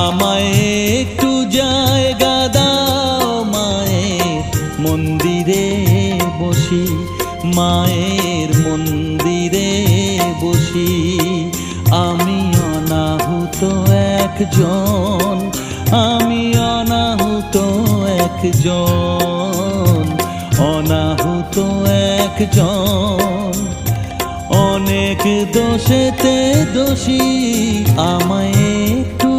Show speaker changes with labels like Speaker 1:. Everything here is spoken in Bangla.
Speaker 1: আমায় একটু জায়গা দাও মায়ের মন্দিরে বসি, মায়ের মন্দিরে বসি। আমি অনাহুত একজন, আমি অনাহুত একজন, অনাহুত একজন। অনেক দোষেতে দোষী, আমায় একটু